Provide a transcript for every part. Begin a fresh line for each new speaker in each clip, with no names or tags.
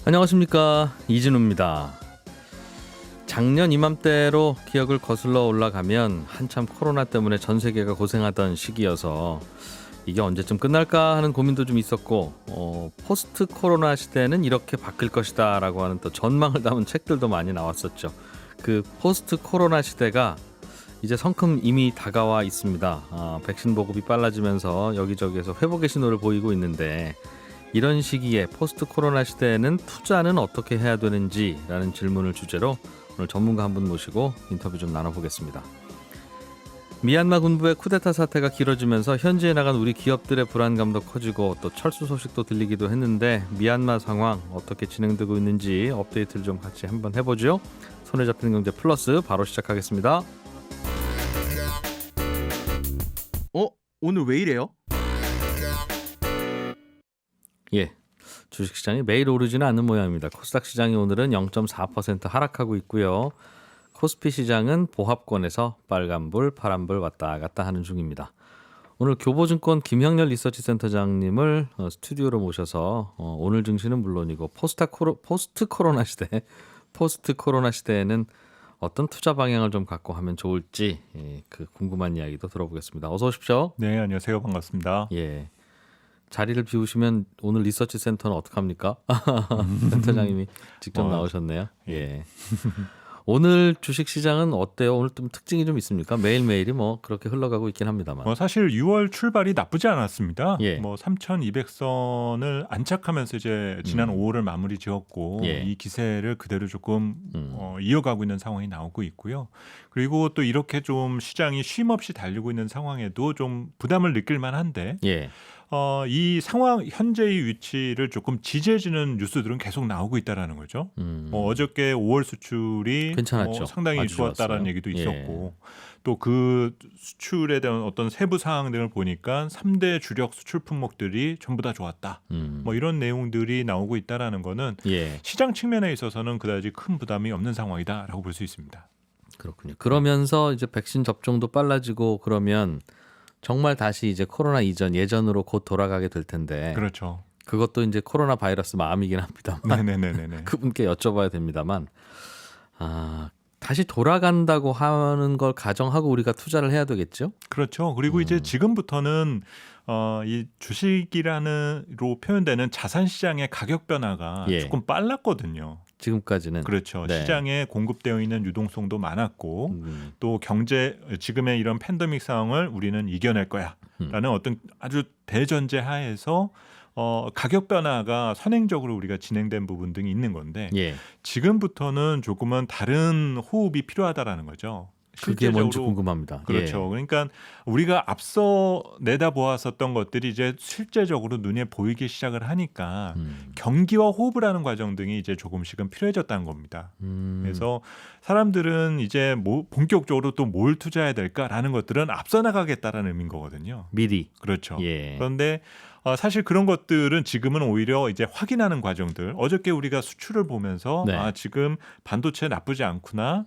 안녕하십니까, 이진우입니다. 작년 이맘때로 기억을 거슬러 올라가면 한참 코로나 때문에 전 세계가 고생하던 시기여서 이게 언제쯤 끝날까 하는 고민도 좀 있었고, 포스트 코로나 시대는 이렇게 바뀔 것이다 라고 하는 또 전망을 담은 책들도 많이 나왔었죠. 그 포스트 코로나 시대가 이제 성큼 이미 다가와 있습니다. 백신 보급이 빨라지면서 여기저기에서 회복의 신호를 보이고 있는데, 이런 시기에 포스트 코로나 시대에는 투자는 어떻게 해야 되는지라는 질문을 주제로 오늘 전문가 한 분 모시고 인터뷰 좀 나눠보겠습니다. 미얀마 군부의 쿠데타 사태가 길어지면서 현지에 나간 우리 기업들의 불안감도 커지고 또 철수 소식도 들리기도 했는데, 미얀마 상황 어떻게 진행되고 있는지 업데이트를 좀 같이 한번 해보죠. 손에 잡히는 경제 플러스 바로 시작하겠습니다.
오늘 왜 이래요?
예, 주식시장이 매일 오르지는 않는 모양입니다. 코스닥 시장이 오늘은 0.4% 하락하고 있고요. 코스피 시장은 보합권에서 빨간불, 파란불 왔다 갔다 하는 중입니다. 오늘 교보증권 김형렬 리서치센터장님을 스튜디오로 모셔서 오늘 증시는 물론이고 포스트 코로나 시대에는 어떤 투자 방향을 좀 갖고 하면 좋을지 그 궁금한 이야기도 들어보겠습니다. 어서 오십시오.
네, 안녕하세요. 반갑습니다.
예. 자리를 비우시면 오늘 리서치 센터는 어떡합니까? 센터장님이 직접 나오셨네요. 예. 오늘 주식 시장은 어때요? 오늘 좀 특징이 좀 있습니까? 매일매일이 뭐 그렇게 흘러가고 있긴 합니다만.
사실 6월 출발이 나쁘지 않았습니다.
예.
3,200선을 안착하면서 이제 지난 5월을 마무리 지었고,
예.
이 기세를 그대로 조금 이어가고 있는 상황이 나오고 있고요. 그리고 또 이렇게 좀 시장이 쉼 없이 달리고 있는 상황에도 좀 부담을 느낄 만한데,
예.
이 상황 현재의 위치를 조금 지지해주는 뉴스들은 계속 나오고 있다라는 거죠. 어저께 5월 수출이
괜찮았죠.
상당히
아주
좋았다라는
좋았어요.
얘기도
예.
있었고, 또 그 수출에 대한 어떤 세부 사항 등을 보니까 3대 주력 수출 품목들이 전부 다 좋았다. 이런 내용들이 나오고 있다라는 거는
예.
시장 측면에 있어서는 그다지 큰 부담이 없는 상황이다라고 볼 수 있습니다.
그렇군요. 그러면서 이제 백신 접종도 빨라지고 그러면 정말 다시 이제 코로나 이전 예전으로 곧 돌아가게 될 텐데.
그렇죠.
그것도 이제 코로나 바이러스 마음이긴 합니다만.
네네네네.
그분께 여쭤봐야 됩니다만. 다시 돌아간다고 하는 걸 가정하고 우리가 투자를 해야 되겠죠?
그렇죠. 그리고 이제 지금부터는 이 주식이라는로 표현되는 자산 시장의 가격 변화가
예.
조금 빨랐거든요.
지금까지는.
그렇죠.
네.
시장에 공급되어 있는 유동성도 많았고, 또 지금의 이런 팬데믹 상황을 우리는 이겨낼 거야라는 어떤 아주 대전제 하에서 가격 변화가 선행적으로 우리가 진행된 부분 등이 있는 건데,
예.
지금부터는 조금은 다른 호흡이 필요하다라는 거죠.
그게 뭔지 궁금합니다.
그렇죠.
예.
그러니까 우리가 앞서 내다보았었던 것들이 이제 실제적으로 눈에 보이기 시작을 하니까 경기와 호흡을 하는 과정 등이 이제 조금씩은 필요해졌다는 겁니다. 그래서 사람들은 이제 본격적으로 또 뭘 투자해야 될까라는 것들은 앞서 나가겠다라는 의미인 거거든요.
미리.
그렇죠.
예.
그런데 사실 그런 것들은 지금은 오히려 이제 확인하는 과정들. 어저께 우리가 수출을 보면서
네.
지금 반도체 나쁘지 않구나,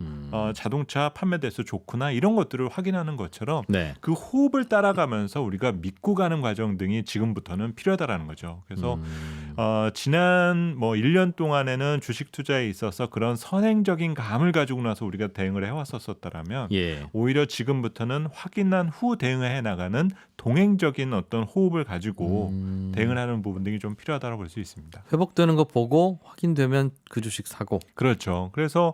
자동차 판매대수 좋구나, 이런 것들을 확인하는 것처럼
네.
그 호흡을 따라가면서 우리가 믿고 가는 과정 등이 지금부터는 필요하다라는 거죠. 그래서 지난 1년 동안에는 주식 투자에 있어서 그런 선행적인 감을 가지고 나서 우리가 대응을 해왔었다라면,
예.
오히려 지금부터는 확인한 후 대응해 나가는 동행적인 어떤 호흡을 가지고 대응을 하는 부분 등이 좀 필요하다고 볼 수 있습니다.
회복되는 거 보고 확인되면 그 주식 사고.
그렇죠. 그래서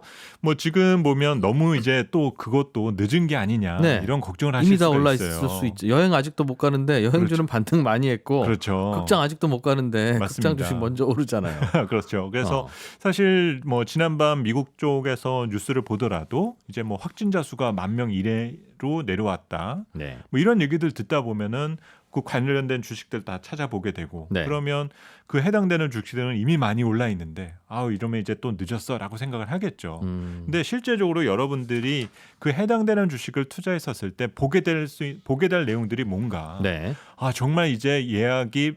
지금 보면 너무 이제 또 그것도 늦은 게 아니냐,
네.
이런 걱정을 하실
이미 다
수가
올라
있어요.
있을 수 있죠. 여행 아직도 못 가는데 여행주는
그렇죠.
반등 많이 했고,
그렇죠.
극장 아직도 못 가는데
맞습니다.
극장 주식 먼저 오르잖아요.
그렇죠. 그래서 사실 지난밤 미국 쪽에서 뉴스를 보더라도 이제 확진자 수가 10,000명 이내로 내려왔다.
네.
이런 얘기들 듣다 보면은 그 관련된 주식들 다 찾아보게 되고,
네.
그러면 그 해당되는 주식들은 이미 많이 올라 있는데 이러면 이제 또 늦었어라고 생각을 하겠죠. 근데 실제적으로 여러분들이 그 해당되는 주식을 투자했었을 때 보게 될 내용들이 뭔가,
네.
정말 이제 예약이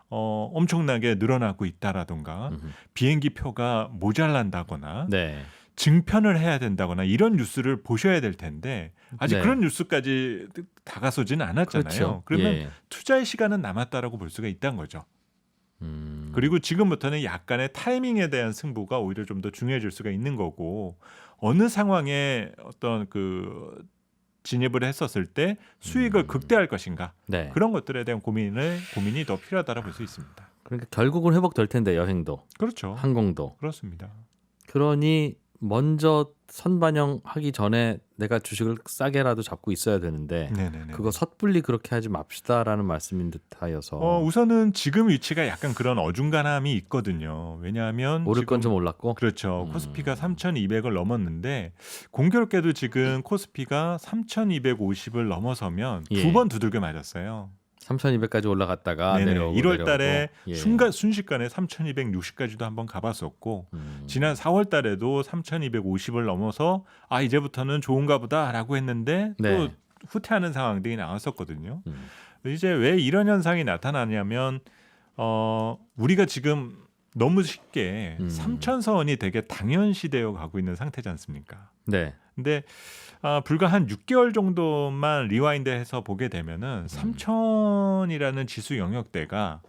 엄청나게 늘어나고 있다라던가, 비행기 표가 모자란다거나,
네.
증편을 해야 된다거나 이런 뉴스를 보셔야 될 텐데 아직
네.
그런 뉴스까지 다가서지는 않았잖아요.
그렇죠.
그러면
예.
투자의 시간은 남았다라고 볼 수가 있다는 거죠. 그리고 지금부터는 약간의 타이밍에 대한 승부가 오히려 좀 더 중요해질 수가 있는 거고 어느 상황에 어떤 그 진입을 했었을 때 수익을 극대화할 것인가
네.
그런 것들에 대한 고민이 더 필요하다고 볼 수 있습니다.
그러니까 결국은 회복될 텐데 여행도
그렇죠.
항공도.
그렇습니다.
그러니 먼저 선반영하기 전에 내가 주식을 싸게라도 잡고 있어야 되는데
네네네.
그거 섣불리 그렇게 하지 맙시다라는 말씀인 듯하여서
우선은 지금 위치가 약간 그런 어중간함이 있거든요. 왜냐하면
오를
지금
건 좀 올랐고
그렇죠. 코스피가 3,200을 넘었는데 공교롭게도 지금 코스피가 3,250을 넘어서면
예.
두 번 두들겨 맞았어요.
3,200까지 올라갔다가
네네.
내려오고
1월 달에
내려오고. 예. 순식간에
3,260까지도 한번 가봤었고 지난 4월 달에도 3,250을 넘어서 이제부터는 좋은가 보다라고 했는데
네.
또 후퇴하는 상황들이 나왔었거든요.
음.
이제 왜 이런 현상이 나타나냐면 우리가 지금 너무 쉽게 3,000선이 되게 당연시되어 가고 있는 상태지 않습니까?
네.
근데 불과 한 6개월 정도만 리와인드해서 보게 되면은 3,000이라는 지수 영역대가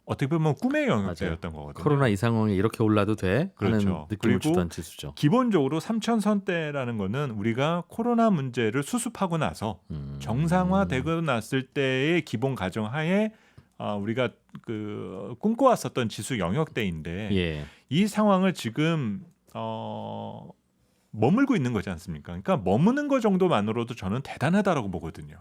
어떻게 보면 꿈의 영역대였던 거거든요.
코로나 이 상황에 이렇게 올라도 돼 하는
그렇죠.
느낌을
그리고
주던 지수죠.
기본적으로 3,000선대라는 거는 우리가 코로나 문제를 수습하고 나서 정상화되고 났을 때의 기본 가정하에 우리가 그 꿈꿔왔었던 지수 영역대인데
예.
이 상황을 지금 머물고 있는 거지 않습니까? 그러니까 머무는 거 정도만으로도 저는 대단하다라고 보거든요.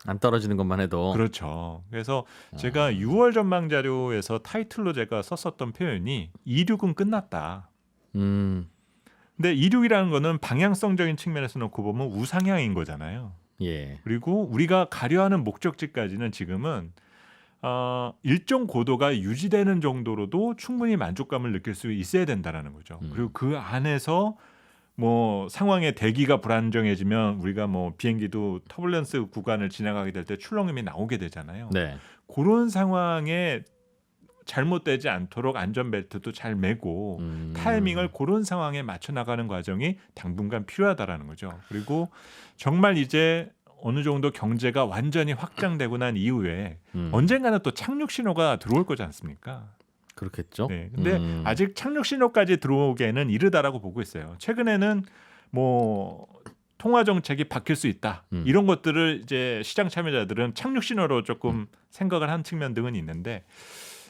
안 떨어지는 것만 해도
그렇죠. 그래서 제가 6월 전망 자료에서 타이틀로 제가 썼었던 표현이 이륙은 끝났다. 근데 이륙이라는 거는 방향성적인 측면에서 놓고 보면 우상향인 거잖아요.
예.
그리고 우리가 가려하는 목적지까지는 지금은 일정 고도가 유지되는 정도로도 충분히 만족감을 느낄 수 있어야 된다라는 거죠. 그리고 그 안에서 뭐 상황의 대기가 불안정해지면 우리가 뭐 비행기도 터뷸런스 구간을 지나가게 될 때 출렁임이 나오게 되잖아요.
네.
그런 상황에 잘못되지 않도록 안전벨트도 잘 매고 타이밍을 그런 상황에 맞춰 나가는 과정이 당분간 필요하다라는 거죠. 그리고 정말 이제 어느 정도 경제가 완전히 확장되고 난 이후에 언젠가는 또 착륙 신호가 들어올 거지 않습니까?
그렇겠죠.
네. 근데 아직 착륙 신호까지 들어오기에는 이르다라고 보고 있어요. 최근에는 뭐 통화 정책이 바뀔 수 있다. 이런 것들을 이제 시장 참여자들은 착륙 신호로 조금 생각을 한 측면 등은 있는데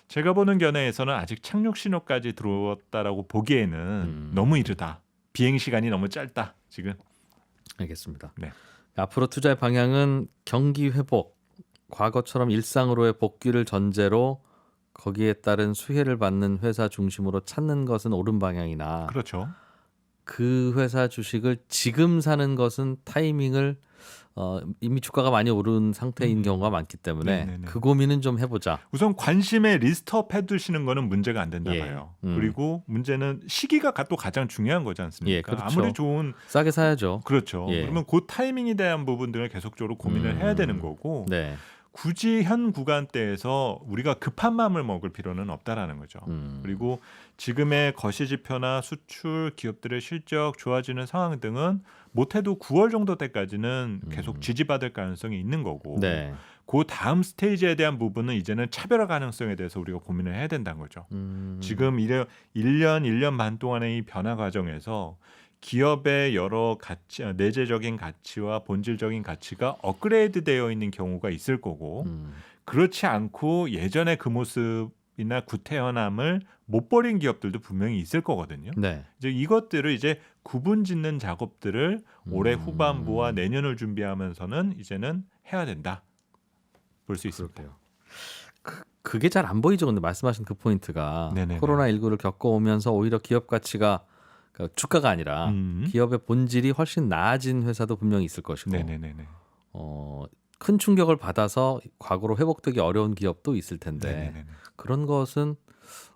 제가 보는 견해에서는 아직 착륙 신호까지 들어왔다라고 보기에는 너무 이르다. 비행 시간이 너무 짧다. 지금.
알겠습니다.
네.
앞으로 투자의 방향은 경기 회복, 과거처럼 일상으로의 복귀를 전제로 거기에 따른 수혜를 받는 회사 중심으로 찾는 것은 옳은 방향이나
그렇죠.
그 회사 주식을 지금 사는 것은 타이밍을 이미 주가가 많이 오른 상태인 경우가 많기 때문에
네네네.
그 고민은 좀 해보자.
우선 관심에 리스트업 해두시는 거는 문제가 안 된다
예.
봐요. 그리고 문제는 시기가 또 가장 중요한 거지 않습니까?
예, 그렇죠.
아무리 좋은
싸게 사야죠.
그렇죠.
예.
그러면 그 타이밍에 대한 부분들을 계속적으로 고민을 해야 되는 거고
네.
굳이 현 구간대에서 우리가 급한 마음을 먹을 필요는 없다라는 거죠. 그리고 지금의 거시지표나 수출, 기업들의 실적 좋아지는 상황 등은 못해도 9월 정도 때까지는 계속 지지받을 가능성이 있는 거고
네.
그 다음 스테이지에 대한 부분은 이제는 차별화 가능성에 대해서 우리가 고민을 해야 된다는 거죠. 지금 1년 반 동안의 이 변화 과정에서 기업의 여러 가치, 내재적인 가치와 본질적인 가치가 업그레이드 되어 있는 경우가 있을 거고 그렇지 않고 예전의 그 모습이나 구태연함을 못 버린 기업들도 분명히 있을 거거든요.
네.
이제 이것들을 이제 구분 짓는 작업들을 올해 후반부와 내년을 준비하면서는 이제는 해야 된다. 볼 수 있습니다.
그게 잘 안 보이죠. 근데 말씀하신 그 포인트가
네네네.
코로나19를 겪어오면서 오히려 기업 가치가 그러니까 주가가 아니라 기업의 본질이 훨씬 나아진 회사도 분명히 있을 것이고
네네네네.
큰 충격을 받아서 과거로 회복되기 어려운 기업도 있을 텐데
네네네네.
그런 것은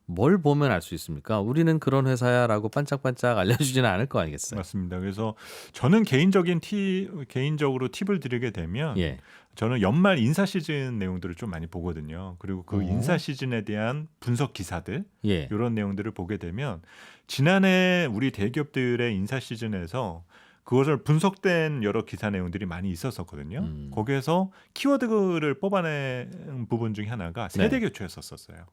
뭘 보면 알 수 있습니까? 우리는 그런 회사야라고 반짝반짝 알려주지는 않을 거 아니겠어요?
맞습니다. 그래서 저는 개인적으로 팁을 드리게 되면
예.
저는 연말 인사 시즌 내용들을 좀 많이 보거든요. 그리고 그 인사 시즌에 대한 분석 기사들
예.
이런 내용들을 보게 되면 지난해 우리 대기업들의 인사 시즌에서 그것을 분석된 여러 기사 내용들이 많이 있었었거든요. 거기에서 키워드를 뽑아낸 부분 중에 하나가 세대 교체였었어요.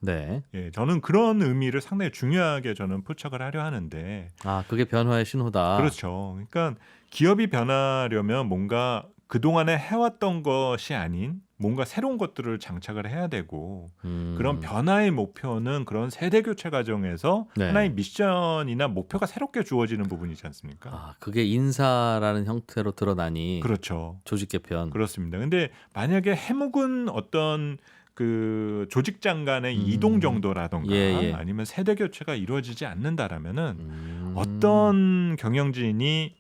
네.
예, 저는 그런 의미를 상당히 중요하게 저는 포착을 하려 하는데
아, 그게 변화의 신호다.
그렇죠. 그러니까 기업이 변하려면 뭔가 그동안에 해왔던 것이 아닌 뭔가 새로운 것들을 장착을 해야 되고 그런 변화의 목표는 그런 세대 교체 과정에서
네.
하나의 미션이나 목표가 새롭게 주어지는 부분이지 않습니까?
아, 그게 인사라는 형태로 드러나니
그렇죠.
조직 개편.
그렇습니다. 근데 만약에 해묵은 어떤 그 조직장 간의 이동 정도라던가
예.
아니면 세대 교체가 이루어지지 않는다라면은 어떤 경영진이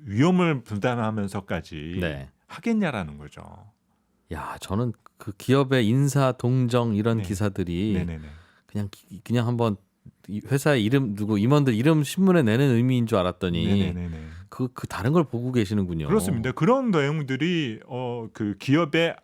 위험을 부담하면서까지
네.
하겠냐라는 거죠.
야, 저는 그 기업의 인사 동정 이런
네.
기사들이
네네네.
그냥 한번 이 회사의 이름 누구 임원들 이름 신문에 내는 의미인 줄 알았더니
네네네.
그 다른 걸 보고 계시는군요.
그렇습니다. 그런 내용들이 그 기업의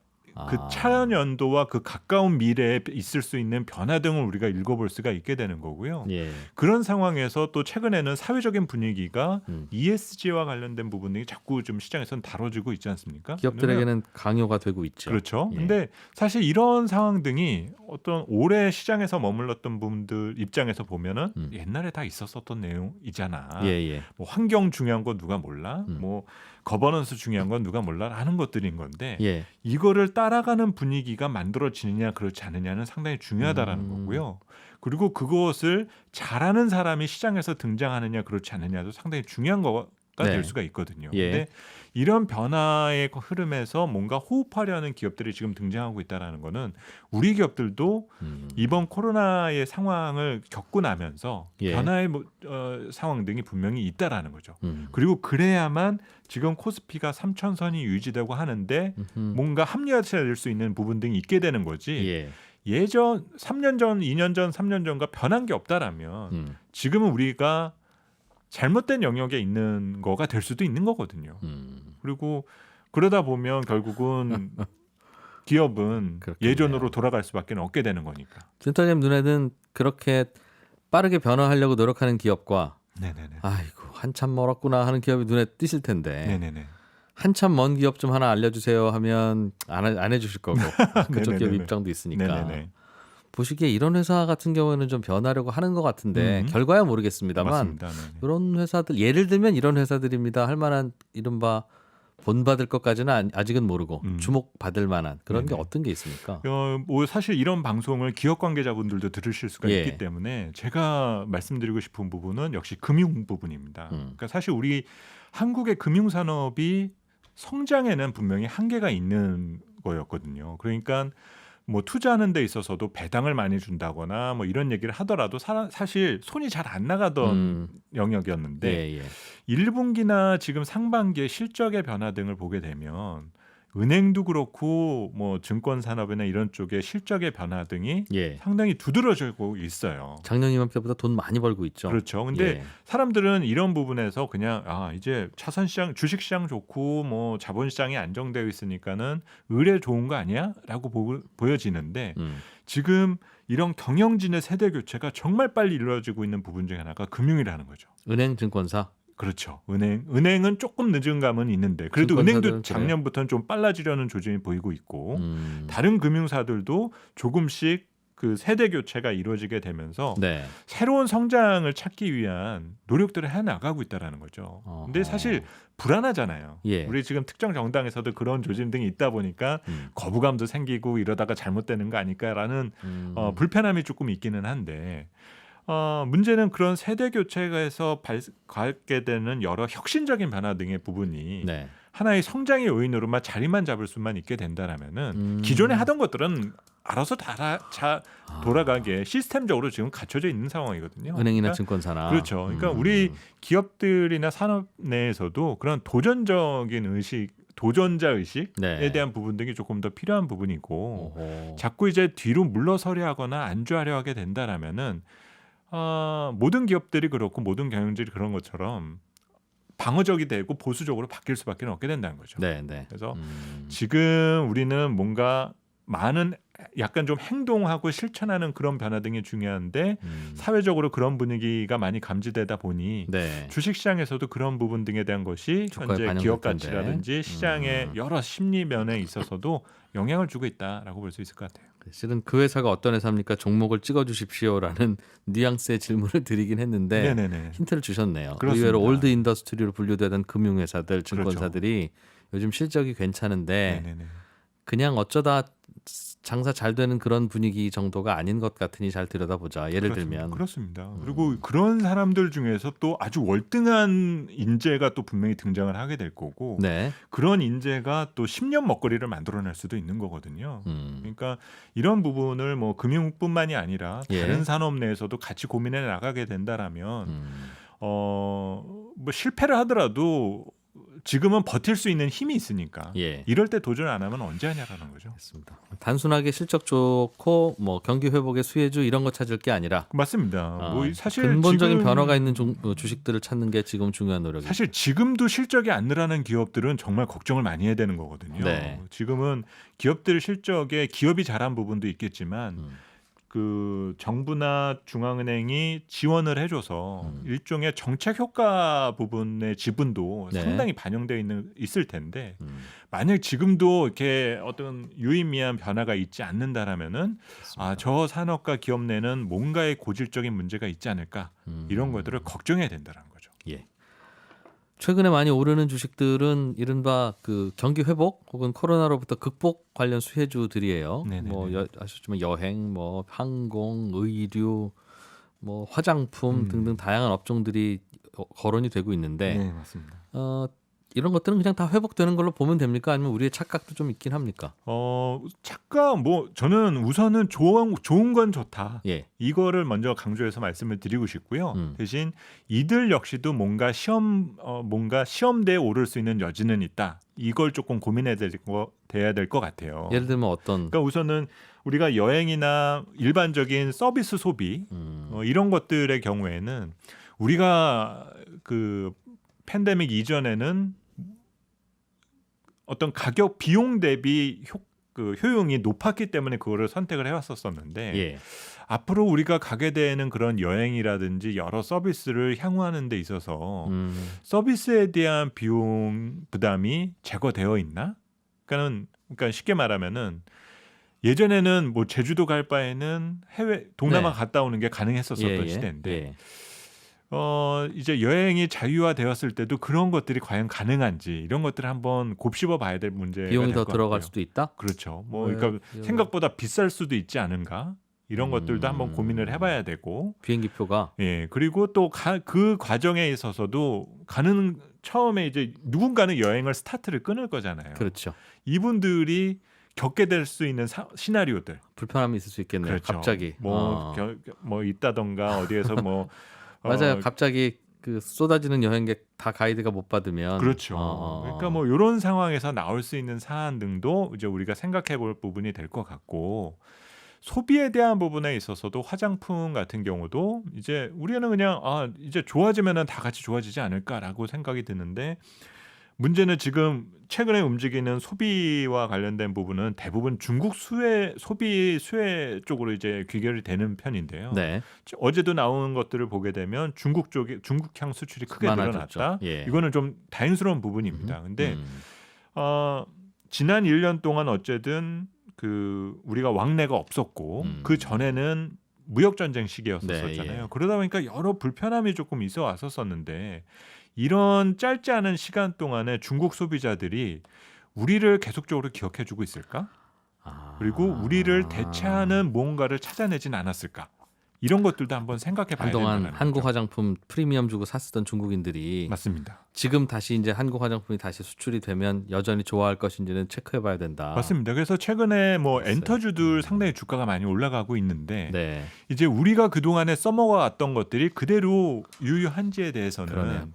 그
아.
차연 연도와 그 가까운 미래에 있을 수 있는 변화 등을 우리가 읽어볼 수가 있게 되는 거고요.
예.
그런 상황에서 또 최근에는 사회적인 분위기가
음.
ESG와 관련된 부분이 자꾸 좀 시장에서는 다뤄지고 있지 않습니까?
기업들에게는 강요가 되고 있죠.
그렇죠.
예.
근데 사실 이런 상황 등이 어떤 오래 시장에서 머물렀던 분들 입장에서 보면은 옛날에 다 있었었던 내용이잖아.
예.
뭐 환경 중요한 거 누가 몰라?
음.
뭐 거버넌스 중요한 건 누가 몰라? 하는 것들인 건데
예.
이거를 따라가는 분위기가 만들어지느냐 그렇지 않느냐는 상당히 중요하다라는 거고요. 그리고 그것을 잘하는 사람이 시장에서 등장하느냐 그렇지 않느냐도 상당히 중요한 거가
네.
될 수가 있거든요.
예.
근데 이런 변화의 흐름에서 뭔가 호흡하려는 기업들이 지금 등장하고 있다라는 거는 우리 기업들도 이번 코로나의 상황을 겪고 나면서
예.
변화의 상황 등이 분명히 있다라는 거죠.
음.
그리고 그래야만 지금 코스피가 3,000선이 유지되고 하는데 뭔가 합리화될 수 있는 부분 등이 있게 되는 거지.
예.
예전 3년 전, 2년 전, 3년 전과 변한 게 없다라면 지금은 우리가 잘못된 영역에 있는 거가 될 수도 있는 거거든요. 그리고 그러다 보면 결국은 기업은
그렇겠네요.
예전으로 돌아갈 수밖에 없게 되는 거니까.
센터님 눈에는 그렇게 빠르게 변화하려고 노력하는 기업과
네네네.
아이고 한참 멀었구나 하는 기업이 눈에 띄실 텐데
네네네.
한참 먼 기업 좀 하나 알려주세요 하면 안 해주실 거고 그쪽 기업
네네네네.
입장도 있으니까
네네네.
보시기에 이런 회사 같은 경우에는 좀 변하려고 하는 것 같은데 결과야 모르겠습니다만
맞습니다. 네네.
그런 회사들 예를 들면 이런 회사들입니다 할 만한 이른바 본받을 것까지는 아직은 모르고 주목받을 만한 그런 게
네네.
어떤 게 있습니까?
뭐 사실 이런 방송을 기업 관계자분들도 들으실 수가
예.
있기 때문에 제가 말씀드리고 싶은 부분은 역시 금융 부분입니다. 그러니까 사실 우리 한국의 금융 산업이 성장에는 분명히 한계가 있는 거였거든요. 그러니까 뭐 투자하는 데 있어서도 배당을 많이 준다거나 뭐 이런 얘기를 하더라도 사실 손이 잘 안 나가던 영역이었는데
예.
1분기나 지금 상반기의 실적의 변화 등을 보게 되면 은행도 그렇고 뭐 증권 산업이나 이런 쪽의 실적의 변화 등이
예.
상당히 두드러지고 있어요.
작년 이맘때보다 돈 많이 벌고 있죠.
그렇죠. 근데
예.
사람들은 이런 부분에서 그냥 이제 차선시장, 주식시장 좋고 뭐 자본시장이 안정되어 있으니까는 의뢰 좋은 거 아니야?라고 보여지는데 지금 이런 경영진의 세대 교체가 정말 빨리 이루어지고 있는 부분 중에 하나가 금융이라는 거죠.
은행, 증권사.
그렇죠. 은행은 조금 늦은 감은 있는데 그래도 은행도 작년부터는 좀 빨라지려는 조짐이 보이고 있고 다른 금융사들도 조금씩 그 세대 교체가 이루어지게 되면서
네.
새로운 성장을 찾기 위한 노력들을 해 나가고 있다라는 거죠. 근데 사실 불안하잖아요.
예.
우리 지금 특정 정당에서도 그런 조짐 등이 있다 보니까 거부감도 생기고 이러다가 잘못되는 거 아닐까라는 불편함이 조금 있기는 한데 문제는 그런 세대 교체에서 갖게 되는 여러 혁신적인 변화 등의 부분이
네.
하나의 성장의 요인으로만 자리만 잡을 수만 있게 된다라면은 기존에 하던 것들은 알아서 돌아가게 시스템적으로 지금 갖춰져 있는 상황이거든요.
은행이나
그러니까
증권사나.
그렇죠. 그러니까 우리 기업들이나 산업 내에서도 그런 도전적인 의식, 도전자 의식에
네.
대한 부분 등이 조금 더 필요한 부분이고
오호.
자꾸 이제 뒤로 물러서려 하거나 안주하려 하게 된다라면은 모든 기업들이 그렇고 모든 경영진이 그런 것처럼 방어적이 되고 보수적으로 바뀔 수밖에 없게 된다는 거죠.
네.
그래서 지금 우리는 뭔가 많은 약간 좀 행동하고 실천하는 그런 변화 등이 중요한데 사회적으로 그런 분위기가 많이 감지되다 보니
네.
주식시장에서도 그런 부분 등에 대한 것이 현재
반영될
기업
텐데.
가치라든지 시장의 여러 심리 면에 있어서도 영향을 주고 있다라고 볼 수 있을 것 같아요.
실은 그 회사가 어떤 회사입니까? 종목을 찍어주십시오라는 뉘앙스의 질문을 드리긴 했는데
네네네.
힌트를 주셨네요.
그렇습니다.
의외로 올드 인더스트리로 분류되던 금융회사들, 증권사들이
그렇죠.
요즘 실적이 괜찮은데
네네네.
그냥 어쩌다 장사 잘 되는 그런 분위기 정도가 아닌 것 같으니 잘 들여다보자. 예를 들면
그렇습니다. 그리고 그런 사람들 중에서 또 아주 월등한 인재가 또 분명히 등장을 하게 될 거고
네.
그런 인재가 또 10년 먹거리를 만들어낼 수도 있는 거거든요. 그러니까 이런 부분을 뭐 금융뿐만이 아니라 다른
예.
산업 내에서도 같이 고민해 나가게 된다라면 뭐 실패를 하더라도 지금은 버틸 수 있는 힘이 있으니까
예.
이럴 때 도전 안 하면 언제 하냐라는 거죠.
맞습니다. 단순하게 실적 좋고 뭐 경기 회복의 수혜주 이런 거 찾을 게 아니라
맞습니다. 뭐 사실
근본적인
지금
변화가 있는 주식들을 찾는 게 지금 중요한 노력이죠.
사실 지금도 실적이 안 늘어나는 기업들은 정말 걱정을 많이 해야 되는 거거든요.
네.
지금은 기업들 실적에 기업이 잘한 부분도 있겠지만 그 정부나 중앙은행이 지원을 해줘서 일종의 정책 효과 부분의 지분도
네.
상당히 반영되어 있을 텐데 만약 지금도 이렇게 어떤 유의미한 변화가 있지 않는다라면은 저 산업과 기업 내는 뭔가의 고질적인 문제가 있지 않을까 이런 것들을 걱정해야 된다는 거죠.
예. 최근에 많이 오르는 주식들은 이른바 그 경기 회복 혹은 코로나로부터 극복 관련 수혜주들이에요.
네네네.
뭐 아시지만 여행, 뭐 항공, 의류, 뭐 화장품 등등 다양한 업종들이 거론이 되고 있는데
네, 맞습니다.
이런 것들은 그냥 다 회복되는 걸로 보면 됩니까? 아니면 우리의 착각도 좀 있긴 합니까?
착각 뭐 저는 우선은 좋은 건 좋다.
예.
이거를 먼저 강조해서 말씀을 드리고 싶고요. 대신 이들 역시도 뭔가 시험대에 오를 수 있는 여지는 있다. 이걸 조금 고민해야 돼야 될 것 같아요.
예를 들면 어떤?
그러니까 우선은 우리가 여행이나 일반적인 서비스 소비 이런 것들의 경우에는 우리가 그 팬데믹 이전에는 어떤 가격 비용 대비 효용이 높았기 때문에 그거를 선택을 해왔었었는데
예.
앞으로 우리가 가게 되는 그런 여행이라든지 여러 서비스를 향후하는 데 있어서 서비스에 대한 비용 부담이 제거되어 있나? 그러니까 쉽게 말하면은 예전에는 뭐 제주도 갈 바에는 해외 동남아
네.
갔다 오는 게 가능했었던
예, 예.
시대인데
예.
이제 여행이 자유화되었을 때도 그런 것들이 과연 가능한지 이런 것들을 한번 곱씹어 봐야 될 문제가
비용이
될
더
것
들어갈
같고요.
수도 있다.
그렇죠. 뭐
왜?
그러니까 생각보다 비쌀 수도 있지 않은가? 이런 것들도 한번 고민을 해봐야 되고,
비행기 표가
예 그리고 또 그 과정에 있어서도 처음에 이제 누군가는 여행을 스타트를 끊을 거잖아요.
그렇죠.
이분들이 겪게 될 수 있는 시나리오들
불편함이 있을 수 있겠네요.
그렇죠.
갑자기.
뭐 있다던가 어디에서 뭐
맞아요. 갑자기 그 쏟아지는 여행객 다 가이드가 못 받으면
그렇죠. 그러니까 뭐 이런 상황에서 나올 수 있는 사안 등도 이제 우리가 생각해 볼 부분이 될 것 같고 소비에 대한 부분에 있어서도 화장품 같은 경우도 이제 우리는 그냥 이제 좋아지면은 다 같이 좋아지지 않을까라고 생각이 드는데 문제는 지금 최근에 움직이는 소비와 관련된 부분은 대부분 중국 소비 수혜 쪽으로 이제 귀결이 되는 편인데요.
네.
어제도 나온 것들을 보게 되면 중국향 수출이 크게
많아졌죠.
늘어났다.
예.
이거는 좀 다행스러운 부분입니다. 근데 지난 1년 동안 어쨌든 우리가 왕래가 없었고 그 전에는 무역 전쟁 시기였었잖아요.
네, 예.
그러다 보니까 여러 불편함이 조금 있어 왔었었는데 이런 짧지 않은 시간 동안에 중국 소비자들이 우리를 계속적으로 기억해주고 있을까? 그리고 우리를 대체하는 무언가를 찾아내진 않았을까? 이런 것들도 한번 생각해 봐야 된다는
한동안 한국
거죠.
화장품 프리미엄 주고 샀었던 중국인들이
맞습니다.
지금 다시 이제 한국 화장품이 다시 수출이 되면 여전히 좋아할 것인지는 체크해 봐야 된다.
맞습니다. 그래서 최근에 뭐
글쎄요.
엔터주들 상당히 주가가 많이 올라가고 있는데
네.
이제 우리가 그동안에 써먹어왔던 것들이 그대로 유효한지에 대해서는
그러네요.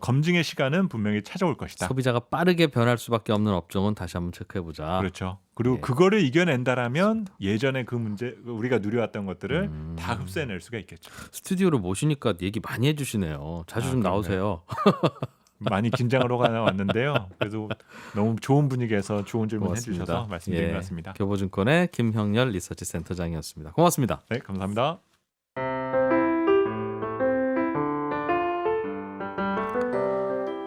검증의 시간은 분명히 찾아올 것이다.
소비자가 빠르게 변할 수밖에 없는 업종은 다시 한번 체크해 보자.
그렇죠. 그리고
예.
그거를 이겨낸다라면 예전에 그 문제 우리가 누려왔던 것들을 다 흡수해낼 수가 있겠죠.
스튜디오로 모시니까 얘기 많이 해주시네요. 자주 좀
그런가요?
나오세요.
많이 긴장으로 왔는데요. 그래도 너무 좋은 분위기에서 좋은 질문
고맙습니다.
해주셔서 말씀드린
예.
것 같습니다.
교보증권의 김형렬 리서치 센터장이었습니다. 고맙습니다.
네, 감사합니다.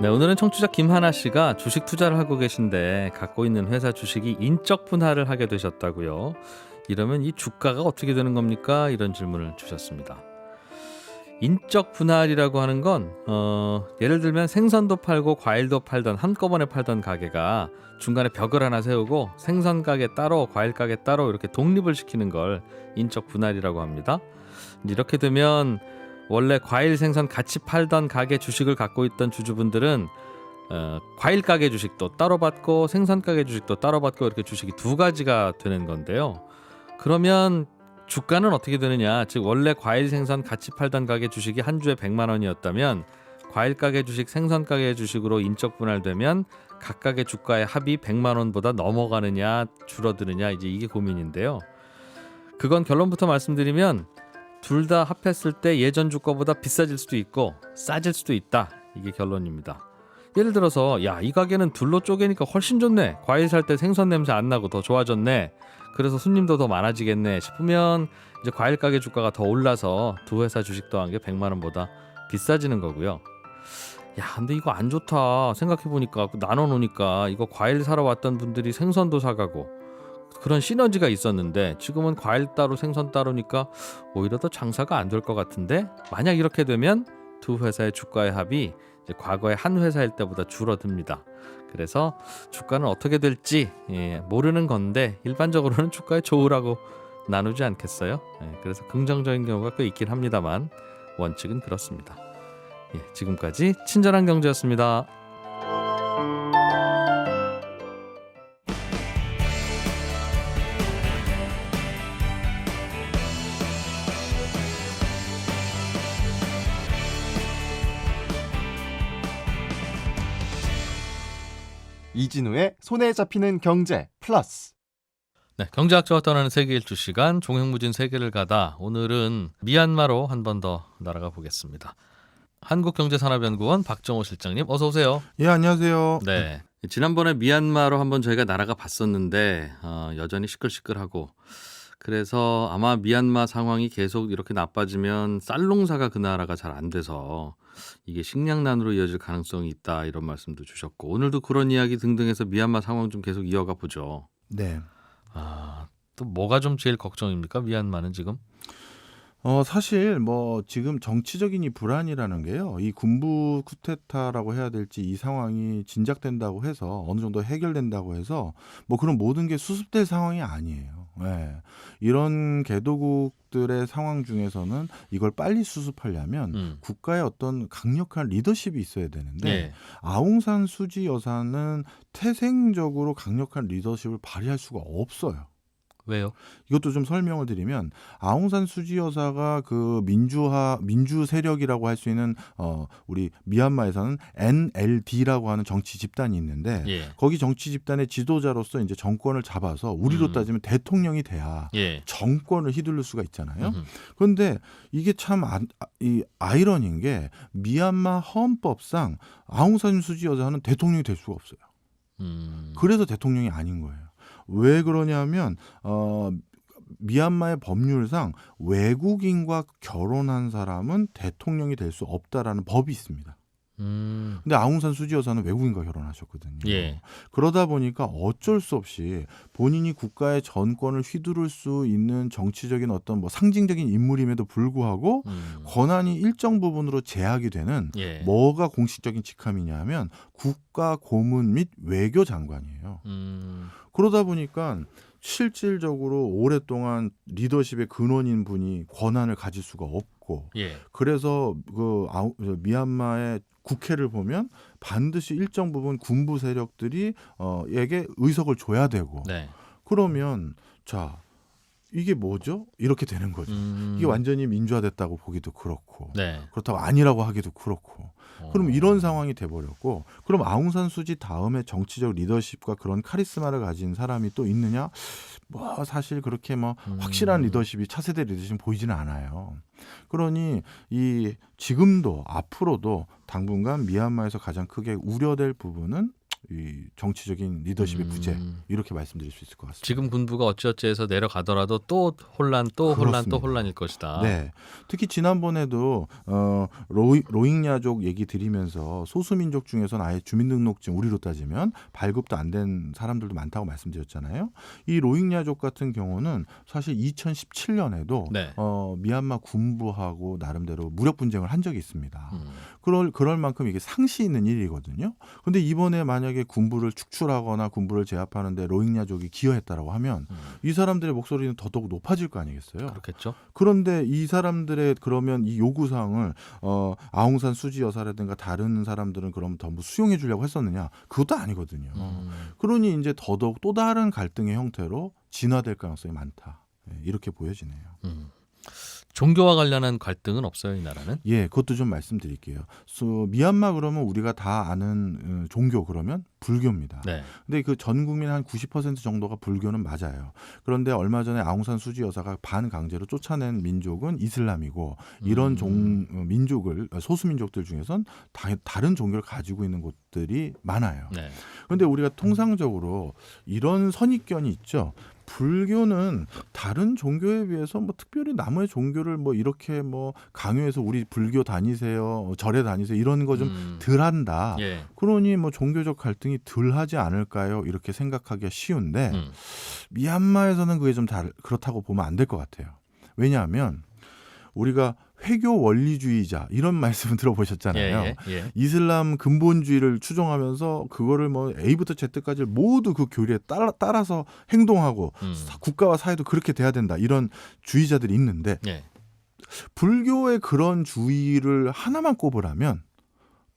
네, 오늘은 청취자 김하나 씨가 주식 투자를 하고 계신데 갖고 있는 회사 주식이 인적 분할을 하게 되셨다고요. 이러면 이 주가가 어떻게 되는 겁니까? 이런 질문을 주셨습니다. 인적 분할이라고 하는 건 예를 들면 생선도 팔고 과일도 팔던 한꺼번에 팔던 가게가 중간에 벽을 하나 세우고 생선 가게 따로 과일 가게 따로 이렇게 독립을 시키는 걸 인적 분할이라고 합니다. 이렇게 되면 원래 과일 생선 같이 팔던 가게 주식을 갖고 있던 주주분들은 과일 가게 주식도 따로 받고 생선 가게 주식도 따로 받고 이렇게 주식이 두 가지가 되는 건데요. 그러면 주가는 어떻게 되느냐? 즉 원래 과일 생선 같이 팔던 가게 주식이 한 주에 100만 원이었다면 과일 가게 주식, 생선 가게 주식으로 인적 분할되면 각각의 주가의 합이 100만 원보다 넘어가느냐 줄어드느냐 이제 이게 고민인데요. 그건 결론부터 말씀드리면 둘 다 합했을 때 예전 주가보다 비싸질 수도 있고 싸질 수도 있다. 이게 결론입니다. 예를 들어서 야, 이 가게는 둘로 쪼개니까 훨씬 좋네. 과일 살 때 생선 냄새 안 나고 더 좋아졌네. 그래서 손님도 더 많아지겠네 싶으면 이제 과일 가게 주가가 더 올라서 두 회사 주식 더한 게 100만 원보다 비싸지는 거고요. 야, 근데 이거 안 좋다. 생각해 보니까 나눠 놓으니까 이거 과일 사러 왔던 분들이 생선도 사가고 그런 시너지가 있었는데 지금은 과일 따로 생선 따로니까 오히려 더 장사가 안 될 것 같은데 만약 이렇게 되면 두 회사의 주가의 합이 이제 과거의 한 회사일 때보다 줄어듭니다. 그래서 주가는 어떻게 될지 모르는 건데 일반적으로는 주가에 좋으라고 나누지 않겠어요? 그래서 긍정적인 경우가 꽤 있긴 합니다만 원칙은 그렇습니다. 지금까지 친절한 경제였습니다.
이진우의 손에 잡히는 경제 플러스.
네, 경제학자와 떠나는 세계 일주 시간 종횡무진 세계를 가다 오늘은 미얀마로 한 번 더 날아가 보겠습니다. 한국경제산업연구원 박정호 실장님 어서 오세요.
예, 안녕하세요.
네, 지난번에 미얀마로 한번 저희가 날아가 봤었는데 여전히 시끌시끌하고 그래서 아마 미얀마 상황이 계속 이렇게 나빠지면 쌀 농사가 그 나라가 잘 안 돼서 이게 식량난으로 이어질 가능성이 있다 이런 말씀도 주셨고 오늘도 그런 이야기 등등해서 미얀마 상황 좀 계속 이어가 보죠.
네.
또 뭐가 좀 제일 걱정입니까? 미얀마는 지금?
사실 지금 정치적인 이 불안이라는 게요. 이 군부 쿠데타라고 해야 될지 이 상황이 진작된다고 해서 어느 정도 해결된다고 해서 그런 모든 게 수습될 상황이 아니에요. 예. 이런 개도국들의 상황 중에서는 이걸 빨리 수습하려면 국가의 어떤 강력한 리더십이 있어야 되는데 아웅산 수지 여사는 태생적으로 강력한 리더십을 발휘할 수가 없어요.
왜요?
이것도 좀 설명을 드리면 아웅산 수지 여사가 그 민주 세력이라고 할 수 있는 우리 미얀마에서는 NLD라고 하는 정치 집단이 있는데 거기 정치 집단의 지도자로서 이제 정권을 잡아서 우리로 따지면 대통령이 돼야 정권을 휘둘릴 수가 있잖아요. 그런데 이게 참 아이러니인 게 미얀마 헌법상 아웅산 수지 여사는 대통령이 될 수가 없어요. 그래서 대통령이 아닌 거예요. 왜 그러냐면 미얀마의 법률상 외국인과 결혼한 사람은 대통령이 될 수 없다라는 법이 있습니다. 근데 아웅산 수지 여사는 외국인과 결혼하셨거든요. 그러다 보니까 어쩔 수 없이 본인이 국가의 전권을 휘두를 수 있는 정치적인 어떤 상징적인 인물임에도 불구하고 권한이 일정 부분으로 제약이 되는 뭐가 공식적인 직함이냐 하면 국가 고문 및 외교 장관이에요. 그러다 보니까 실질적으로 오랫동안 리더십의 근원인 분이 권한을 가질 수가 없고 그래서 미얀마의 국회를 보면 반드시 일정 부분 군부 세력들이 에게 의석을 줘야 되고 그러면 자 이게 뭐죠? 이렇게 되는 거죠. 이게 완전히 민주화됐다고 보기도 그렇고 그렇다고 아니라고 하기도 그렇고 그럼 이런 상황이 돼버렸고 그럼 아웅산 수지 다음에 정치적 리더십과 그런 카리스마를 가진 사람이 또 있느냐? 사실 그렇게 확실한 리더십이 차세대 리더십 보이지는 않아요. 그러니 지금도 앞으로도 당분간 미얀마에서 가장 크게 우려될 부분은 이 정치적인 리더십의 부재 이렇게 말씀드릴 수 있을 것 같습니다.
지금 군부가 어찌어찌해서 내려가더라도 또 혼란, 또 혼란, 또
그렇습니다.
혼란일 것이다.
네, 특히 지난번에도 로힝야족 얘기 드리면서 소수민족 중에서는 아예 주민등록증 우리로 따지면 발급도 안 된 사람들도 많다고 말씀드렸잖아요. 이 로힝야족 같은 경우는 사실 2017년에도
네.
미얀마 군부하고 나름대로 무력 분쟁을 한 적이 있습니다. 그럴 만큼 이게 상시 있는 일이거든요. 근데 이번에 만약에 군부를 축출하거나 군부를 제압하는데 로힝야족이 기여했다라고 하면 이 사람들의 목소리는 더더욱 높아질 거 아니겠어요.
그렇겠죠.
그런데 이 사람들의 그러면 이 요구사항을 아웅산 수지 여사라든가 다른 사람들은 그럼 전부 수용해 주려고 했었느냐? 그것도 아니거든요. 그러니 이제 더더욱 또 다른 갈등의 형태로 진화될 가능성이 많다. 이렇게 보여지네요.
종교와 관련한 갈등은 없어요, 이 나라는?
예, 그것도 좀 말씀드릴게요. 미얀마 그러면 우리가 다 아는 종교 그러면 불교입니다.
네.
근데 그 전 국민 한 90% 정도가 불교는 맞아요. 그런데 얼마 전에 아웅산 수지 여사가 반강제로 쫓아낸 민족은 이슬람이고 이런 민족을 소수 민족들 중에선 다른 종교를 가지고 있는 곳들이 많아요.
네.
그런데 우리가 통상적으로 이런 선입견이 있죠. 불교는 다른 종교에 비해서 뭐 특별히 남의 종교를 뭐 이렇게 뭐 강요해서 우리 불교 다니세요, 절에 다니세요 이런 거 좀 덜한다.
예.
그러니 뭐 종교적 갈등이 덜하지 않을까요? 이렇게 생각하기가 쉬운데 미얀마에서는 그게 좀 그렇다고 보면 안 될 것 같아요. 왜냐하면 우리가 회교 원리주의자 이런 말씀을 들어보셨잖아요.
예.
이슬람 근본주의를 추종하면서 그거를 뭐 A부터 Z까지 모두 그 교리에 따라서 행동하고 국가와 사회도 그렇게 돼야 된다. 이런 주의자들이 있는데
예.
불교의 그런 주의를 하나만 꼽으라면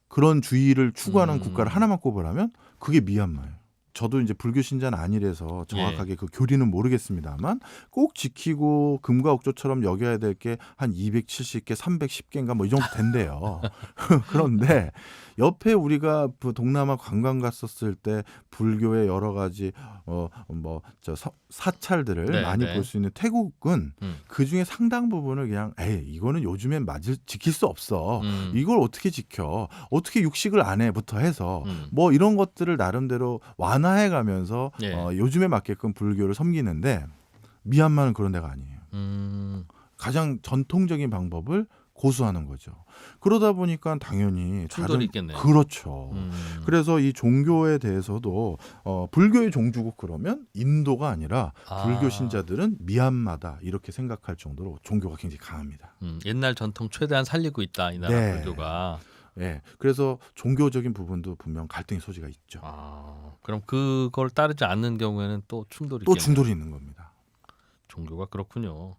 그런 주의를 추구하는 국가를 하나만 꼽으라면 그게 미얀마예요. 저도 이제 불교 신자는 아니라서 정확하게 그 교리는 모르겠습니다만 꼭 지키고 금과 옥조처럼 여겨야 될 게 한 270개, 310개인가 뭐 이 정도 된대요. 그런데 옆에 우리가 동남아 관광 갔었을 때 불교의 여러 가지 사찰들을 많이 볼 수 있는 태국은 그 중에 상당 부분을 그냥 이거는 요즘엔 지킬 수 없어. 이걸 어떻게 지켜? 어떻게 육식을 안 해부터 해서 뭐 이런 것들을 나름대로 완화해 가면서 요즘에 맞게끔 불교를 섬기는데 미얀마는 그런 데가 아니에요. 가장 전통적인 방법을 고수하는 거죠. 그러다 보니까 당연히
충돌이 있겠네요.
그렇죠. 그래서 이 종교에 대해서도 불교의 종주국 그러면 인도가 아니라 불교 신자들은 미얀마다 이렇게 생각할 정도로 종교가 굉장히 강합니다.
옛날 전통 최대한 살리고 있다 이 나라 불교가.
네, 그래서 종교적인 부분도 분명 갈등의 소지가 있죠.
그럼 그걸 따르지 않는 경우에는 또 충돌이
또
있겠네요.
충돌이 있는 겁니다.
종교가 그렇군요.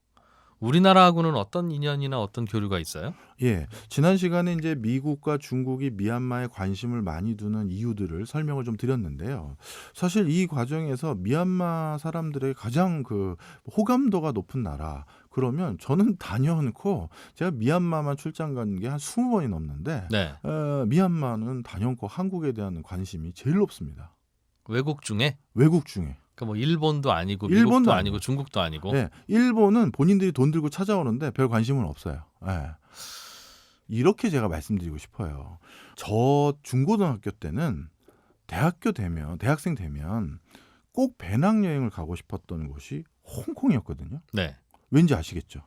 우리나라하고는 어떤 인연이나 어떤 교류가 있어요?
예, 지난 시간에 이제 미국과 중국이 미얀마에 관심을 많이 두는 이유들을 설명을 좀 드렸는데요. 사실 이 과정에서 미얀마 사람들의 가장 그 호감도가 높은 나라 그러면 저는 단연코 제가 미얀마만 출장 간 게 한 20번이 넘는데 미얀마는 단연코 한국에 대한 관심이 제일 높습니다.
외국 중에?
외국 중에.
그러니까 뭐 일본도 아니고 미국도 아니고 중국도 아니고.
네, 일본은 본인들이 돈 들고 찾아오는데 별 관심은 없어요. 네. 이렇게 제가 말씀드리고 싶어요. 저 중고등학교 때는 대학생 되면 꼭 배낭여행을 가고 싶었던 곳이 홍콩이었거든요.
네.
왠지 아시겠죠?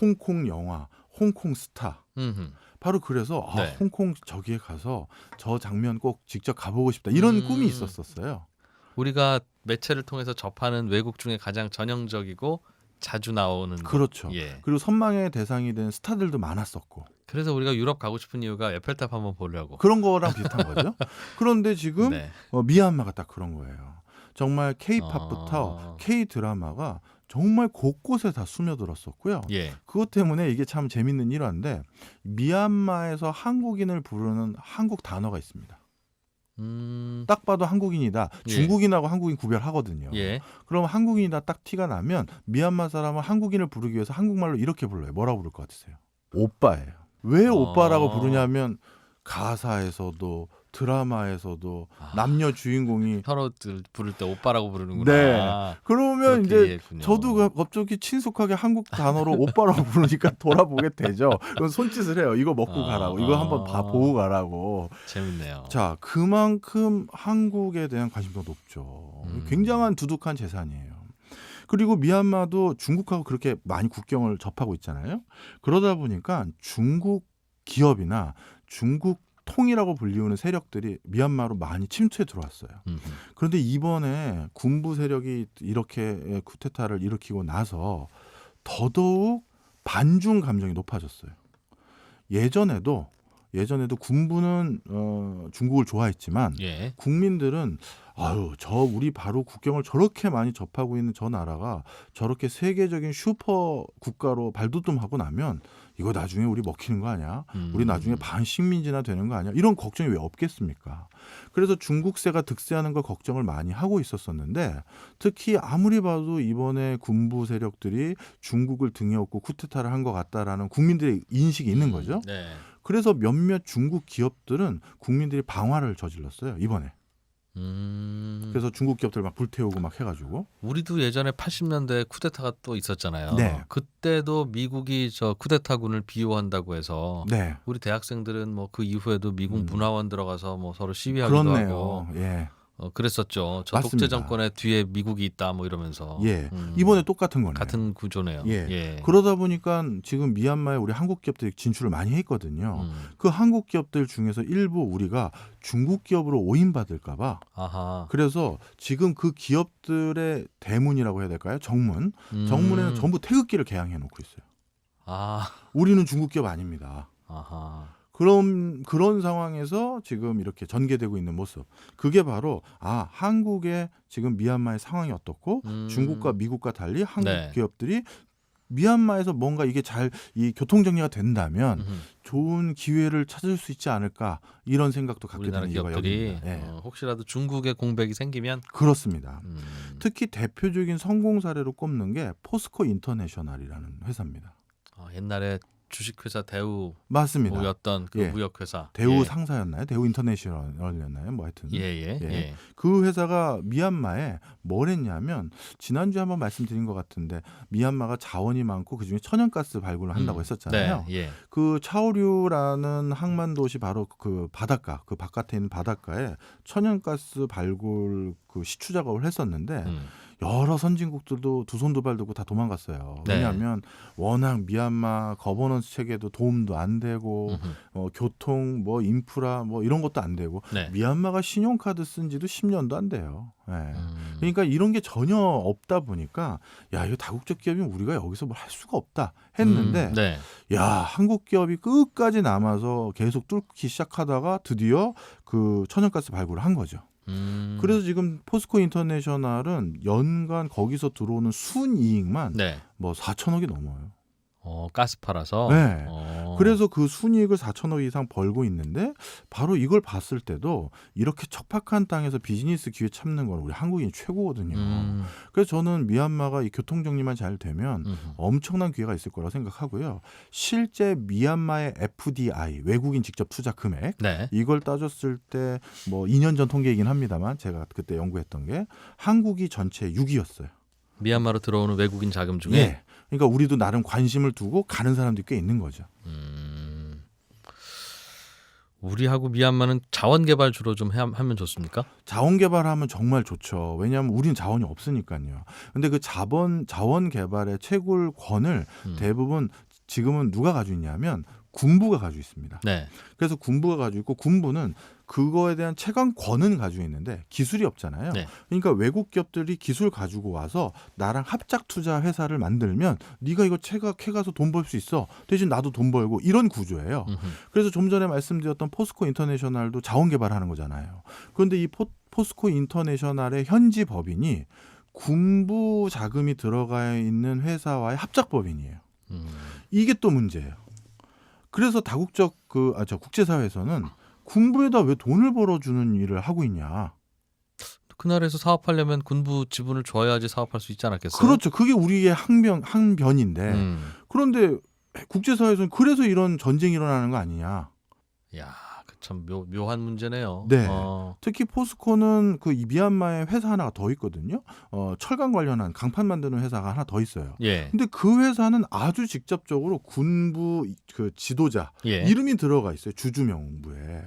홍콩 영화, 홍콩 스타. 바로 그래서 홍콩 저기에 가서 저 장면 꼭 직접 가보고 싶다. 이런 꿈이 있었어요.
우리가 매체를 통해서 접하는 외국 중에 가장 전형적이고 자주 나오는
그렇죠. 그리고 선망의 대상이 된 스타들도 많았었고.
그래서 우리가 유럽 가고 싶은 이유가 에펠탑 한번 보려고.
그런 거랑 비슷한 거죠. 그런데 지금 미얀마가 딱 그런 거예요. 정말 K-팝부터 K-드라마가 정말 곳곳에 다 스며들었었고요. 그것 때문에 이게 참 재밌는 일화인데 미얀마에서 한국인을 부르는 한국 단어가 있습니다. 딱 봐도 한국인이다. 중국인하고 한국인 구별하거든요. 그럼 한국인이다 딱 티가 나면 미얀마 사람은 한국인을 부르기 위해서 한국말로 이렇게 불러요. 뭐라고 부를 것 같으세요? 오빠예요. 왜 오빠라고 부르냐면 가사에서도 드라마에서도
아.
남녀 주인공이
서로들 부를 때 오빠라고 부르는구나.
네. 그러면
그렇게
이제
이해했군요.
저도 갑자기 친숙하게 한국 단어로 오빠라고 부르니까 돌아보게 되죠. 그럼 손짓을 해요. 이거 먹고 가라고. 이거 한번 보고 가라고.
재밌네요.
자, 그만큼 한국에 대한 관심도 높죠. 굉장한 두둑한 재산이에요. 그리고 미얀마도 중국하고 그렇게 많이 국경을 접하고 있잖아요. 그러다 보니까 중국 기업이나 중국 통이라고 불리우는 세력들이 미얀마로 많이 침투해 들어왔어요. 그런데 이번에 군부 세력이 이렇게 쿠데타를 일으키고 나서 더더욱 반중 감정이 높아졌어요. 예전에도 군부는 중국을 좋아했지만
예.
국민들은 우리 바로 국경을 저렇게 많이 접하고 있는 저 나라가 저렇게 세계적인 슈퍼 국가로 발돋움하고 나면 이거 나중에 우리 먹히는 거 아니야? 우리 나중에 반식민지나 되는 거 아니야? 이런 걱정이 왜 없겠습니까? 그래서 중국세가 득세하는 걸 걱정을 많이 하고 있었었는데 특히 아무리 봐도 이번에 군부 세력들이 중국을 등에 업고 쿠데타를 한 것 같다라는 국민들의 인식이 있는 거죠.
네.
그래서 몇몇 중국 기업들은 국민들이 방화를 저질렀어요, 이번에. 그래서 중국 기업들 막 불태우고 막 해가지고.
우리도 예전에 80년대 쿠데타가 또 있었잖아요.
네.
그때도 미국이 저 쿠데타군을 비호한다고 해서
네.
우리 대학생들은 뭐 그 이후에도 미국 문화원 들어가서 뭐 서로 시위하기도
그렇네요.
하고
예.
그랬었죠. 저 독재
맞습니다.
정권의 뒤에 미국이 있다 뭐 이러면서.
예. 이번에 똑같은 거네요.
같은 구조네요.
예. 그러다 보니까 지금 미얀마에 우리 한국 기업들이 진출을 많이 했거든요.
음.
그 한국 기업들 중에서 일부 우리가 중국 기업으로 오인받을까 봐.
아하.
그래서 지금 그 기업들의 대문이라고 해야 될까요? 정문에는 전부 태극기를 개양해 놓고 있어요.
아.
우리는 중국 기업 아닙니다.
아하.
그런 상황에서 지금 이렇게 전개되고 있는 모습. 그게 바로 한국의 지금 미얀마의 상황이 어떻고 중국과 미국과 달리 한국
네.
기업들이 미얀마에서 뭔가 이게 이 교통 정리가 된다면 좋은 기회를 찾을 수 있지 않을까 이런 생각도 갖게
우리나라
되는 이유가
기업들이
여기입니다. 예.
혹시라도 중국의 공백이 생기면
그렇습니다.
음.
특히 대표적인 성공 사례로 꼽는 게 포스코 인터내셔널이라는 회사입니다.
옛날에 주식회사
맞습니다.
대우였던 그
예.
무역회사.
대우
예.
상사였나요? 대우 인터내셔널이었나요? 뭐 하여튼.
예.
예. 그 회사가 미얀마에 뭘 했냐면 지난주에 한번 말씀드린 것 같은데 미얀마가 자원이 많고 그중에 천연가스 발굴을 한다고 했었잖아요.
네. 예.
그 차오류라는 항만도시 바로 그 바닷가, 그 바깥에 있는 바닷가에 천연가스 발굴 그 시추 작업을 했었는데 여러 선진국들도 두 손 두 발 두고 다 도망갔어요.
네.
왜냐하면 워낙 미얀마 거버넌스 체계도 도움도 안 되고 교통 뭐 인프라 뭐 이런 것도 안 되고
네.
미얀마가 신용카드 쓴 지도 10년도 안 돼요. 예. 그러니까 이런 게 전혀 없다 보니까 이거 다국적 기업이면 우리가 여기서 뭘 할 수가 없다 했는데
네.
한국 기업이 끝까지 남아서 계속 뚫기 시작하다가 드디어 그 천연가스 발굴을 한 거죠. 그래서 지금 포스코 인터내셔널은 연간 거기서 들어오는 순이익만
네.
뭐 4천억이 넘어요.
가스 팔아서.
네. 그래서 그 순이익을 4천억 이상 벌고 있는데 바로 이걸 봤을 때도 이렇게 척박한 땅에서 비즈니스 기회 참는 건 우리 한국인이 최고거든요. 그래서 저는 미얀마가 이 교통 정리만 잘 되면 엄청난 기회가 있을 거라고 생각하고요. 실제 미얀마의 FDI 외국인 직접 투자 금액
네.
이걸 따졌을 때 뭐 2년 전 통계이긴 합니다만 제가 그때 연구했던 게 한국이 전체 6위였어요.
미얀마로 들어오는 외국인 자금 중에.
예. 그러니까 우리도 나름 관심을 두고 가는 사람들이 꽤 있는 거죠.
우리하고 미얀마는 자원 개발 주로 좀 하면 좋습니까?
자원 개발하면 정말 좋죠. 왜냐하면 우리는 자원이 없으니까요. 근데 그 자원 개발의 채굴권을 대부분 지금은 누가 가지고 있냐면 군부가 가지고 있습니다.
네.
그래서 군부가 가지고 있고 군부는 그거에 대한 채광권은 가지고 있는데 기술이 없잖아요.
네.
그러니까 외국 기업들이 기술 가지고 와서 나랑 합작 투자 회사를 만들면 네가 이거 채가서 돈 벌 수 있어. 대신 나도 돈 벌고 이런 구조예요. 그래서 좀 전에 말씀드렸던 포스코 인터내셔널도 자원 개발하는 거잖아요. 그런데 이 포스코 인터내셔널의 현지 법인이 군부 자금이 들어가 있는 회사와의 합작 법인이에요. 이게 또 문제예요. 그래서 다국적 국제사회에서는 군부에다 왜 돈을 벌어주는 일을 하고 있냐.
그 나라에서 사업하려면 군부 지분을 줘야지 사업할 수 있지 않았겠어요?
그렇죠. 그게 우리의 항변인데 그런데 국제사회에서는 그래서 이런 전쟁이 일어나는 거 아니냐.
야, 그 참 묘한 문제네요.
네. 특히 포스코는 그 이 미얀마에 회사 하나가 더 있거든요. 철강 관련한 강판 만드는 회사가 하나 더 있어요.
예.
근데 그 회사는 아주 직접적으로 군부 그 지도자
예.
이름이 들어가 있어요. 주주명부에.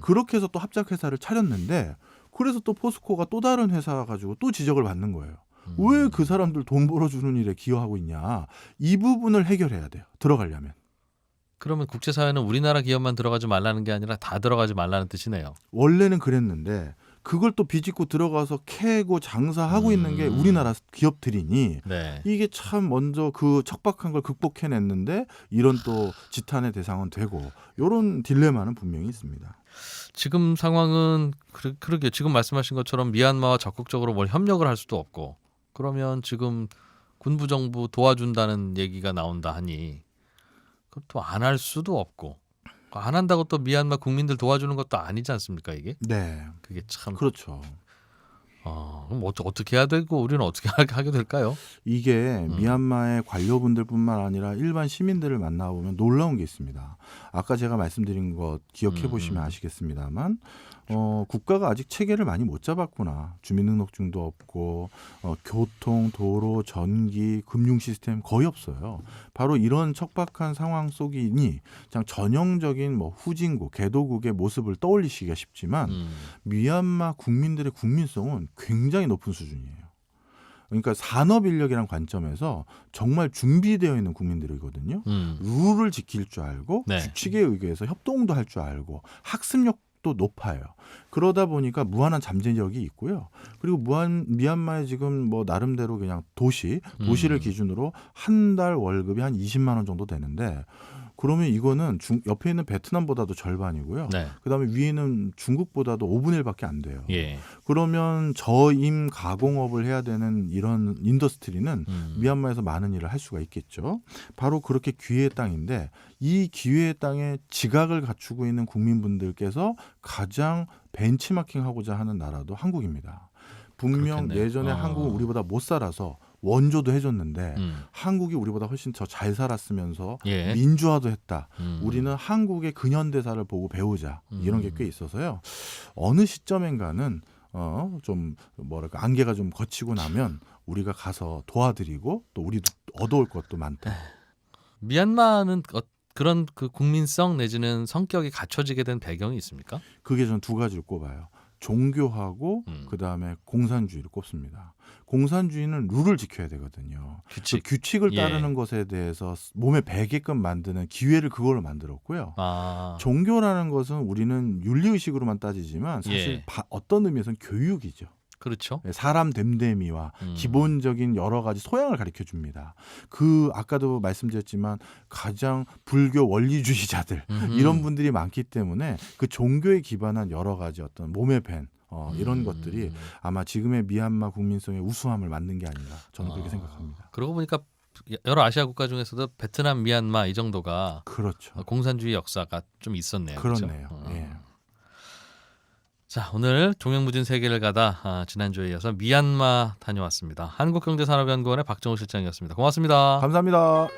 그렇게 해서 또 합작 회사를 차렸는데 그래서 또 포스코가 또 다른 회사 가지고 또 지적을 받는 거예요. 왜 그 사람들 돈 벌어주는 일에 기여하고 있냐. 이 부분을 해결해야 돼요. 들어가려면.
그러면 국제사회는 우리나라 기업만 들어가지 말라는 게 아니라 다 들어가지 말라는 뜻이네요.
원래는 그랬는데 그걸 또 비집고 들어가서 캐고 장사하고 있는 게 우리나라 기업들이니
네.
이게 참 먼저 그 척박한 걸 극복해냈는데 이런 또 지탄의 대상은 되고 이런 딜레마는 분명히 있습니다.
지금 상황은 그러게 지금 말씀하신 것처럼 미얀마와 적극적으로 뭘 협력을 할 수도 없고 그러면 지금 군부 정부 도와준다는 얘기가 나온다 하니 그것도 안 할 수도 없고 안 한다고 또 미얀마 국민들 도와주는 것도 아니지 않습니까 이게?
네,
그게 참
그렇죠.
그럼 어떻게 해야 되고 우리는 어떻게 하게 될까요?
이게 미얀마의 관료분들뿐만 아니라 일반 시민들을 만나보면 놀라운 게 있습니다. 아까 제가 말씀드린 것 기억해 보시면 아시겠습니다만 국가가 아직 체계를 많이 못 잡았구나. 주민등록증도 없고 교통, 도로, 전기, 금융 시스템 거의 없어요. 바로 이런 척박한 상황 속이니 그냥 전형적인 뭐 후진국, 개도국의 모습을 떠올리시기가 쉽지만 미얀마 국민들의 국민성은 굉장히 높은 수준이에요. 그러니까 산업 인력이라는 관점에서 정말 준비되어 있는 국민들이거든요. 룰을 지킬 줄 알고
네.
규칙에 의해서 협동도 할 줄 알고 학습력도 높아요. 그러다 보니까 무한한 잠재력이 있고요. 그리고 미얀마에 지금 뭐 나름대로 그냥 도시를 기준으로 한 달 월급이 한 20만 원 정도 되는데 그러면 이거는 옆에 있는 베트남보다도 절반이고요.
네.
그다음에 위에는 중국보다도 5분의 1밖에 안 돼요.
예.
그러면 저임 가공업을 해야 되는 이런 인더스트리는 미얀마에서 많은 일을 할 수가 있겠죠. 바로 그렇게 기회의 땅인데 이 기회의 땅에 지각을 갖추고 있는 국민분들께서 가장 벤치마킹하고자 하는 나라도 한국입니다. 분명
그렇겠네요.
예전에 한국은 우리보다 못 살아서 원조도 해줬는데 한국이 우리보다 훨씬 더 잘 살았으면서
예.
민주화도 했다. 우리는 한국의 근현대사를 보고 배우자. 이런 게 꽤 있어서요. 어느 시점인가는 좀 뭐랄까 안개가 좀 거치고 나면 우리가 가서 도와드리고 또 우리도 얻어올 것도 많다.
미얀마는 그런 그 국민성 내지는 성격이 갖춰지게 된 배경이 있습니까?
그게 전 두 가지를 꼽아요. 종교하고 그다음에 공산주의를 꼽습니다. 공산주의는 룰을 지켜야 되거든요.
규칙.
그 규칙을
예.
따르는 것에 대해서 몸에 배게끔 만드는 기회를 그걸로 만들었고요. 종교라는 것은 우리는 윤리의식으로만 따지지만 사실
예.
어떤 의미에서는 교육이죠.
그렇죠.
사람 됨됨이와 기본적인 여러 가지 소양을 가르쳐 줍니다. 아까도 말씀드렸지만 가장 불교 원리주의자들 이런 분들이 많기 때문에 그 종교에 기반한 여러 가지 어떤 몸에 밴 이런 것들이 아마 지금의 미얀마 국민성의 우수함을 만든 게 아닌가 저는 그렇게 생각합니다.
그러고 보니까 여러 아시아 국가 중에서도 베트남, 미얀마 이 정도가
그렇죠.
공산주의 역사가 좀 있었네요.
그렇네요.
그렇죠?
예.
자, 오늘 종횡무진 세계를 가다 지난주에 이어서 미얀마 다녀왔습니다. 한국경제산업연구원의 박정우 실장이었습니다. 고맙습니다.
감사합니다.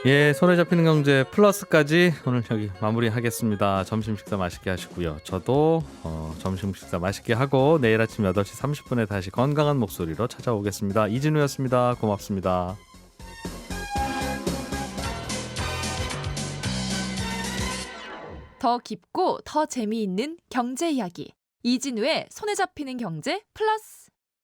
예, 손에 잡히는 경제 플러스까지 오늘 여기 마무리하겠습니다. 점심 식사 맛있게 하시고요. 저도 점심 식사 맛있게 하고 내일 아침 8시 30분에 다시 건강한 목소리로 찾아오겠습니다. 이진우였습니다. 고맙습니다.
더 깊고 더 재미있는 경제 이야기. 이진우의 손에 잡히는 경제 플러스.